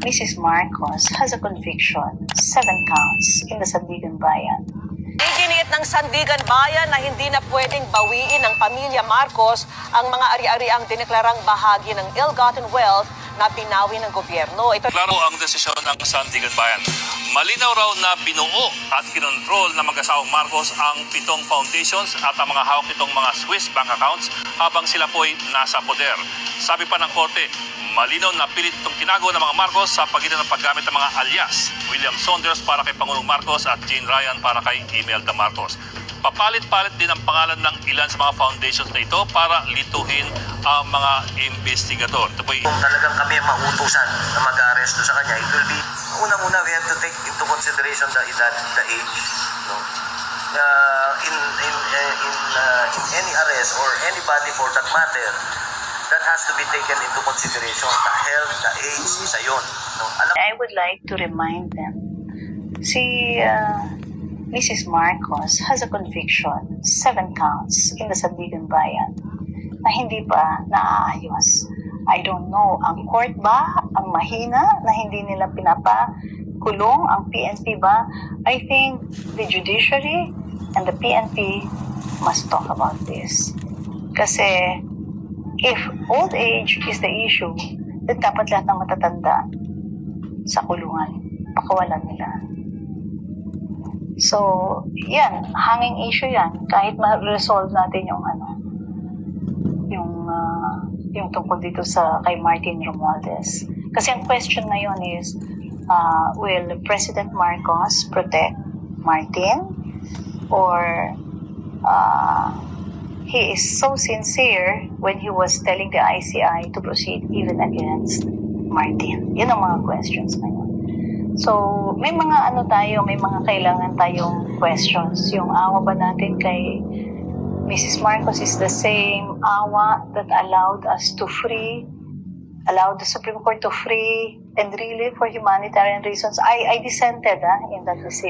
Mrs. Marcos has a conviction, 7 counts in the Sandigan Bayan. Iginiit ng Sandigan Bayan na hindi na pwedeng bawiin ng pamilya Marcos ang mga ari-ariang dineklarang bahagi ng ill-gotten wealth na pinawi ng gobyerno. Klaro ang desisyon ng Sandigan Bayan. Malinaw raw na binuo at kinontrol ng mag-asawang Marcos ang 7 foundations at ang mga hawak nitong mga Swiss bank accounts habang sila po'y nasa poder. Sabi pa ng korte, malinaw na pilit itong tinago ng mga Marcos sa pagitan ng paggamit ng mga alias. William Saunders para kay Pangulong Marcos at Jane Ryan para kay Imelda Marcos. Papalit-palit din ang pangalan ng ilan sa mga foundations na ito para lituhin ang mga investigador. Ito po'y Kung talagang kami mautusan na mag-aresto sa kanya, it will be, unang-una, we have to take into consideration the age. No? In any arrest or any body for that matter, that has to be taken into consideration. The health, the age, isa yun. No? I would like to remind them, Mrs. Marcos has a conviction, 7 counts in the Sandigan Bayan na hindi pa naaayos. I don't know, ang court ba ang mahina na hindi nila pinapakulong? Ang PNP ba? I think the judiciary and the PNP must talk about this. Kasi if old age is the issue, then dapat lahat ng matatanda sa kulungan, pakawalan nila. So, yan, hanging issue yan. Kahit ma-resolve natin yung tungkol dito sa kay Martin Romualdez. Kasi ang question ngayon is, will President Marcos protect Martin? Or he is so sincere when he was telling the ICI to proceed even against Martin? Yun ang mga questions ngayon. So, may mga may mga kailangan tayong questions. Yung awa ba natin kay Mrs. Marcos is the same awa that allowed the Supreme Court to free and relieve for humanitarian reasons. I dissented in that decision.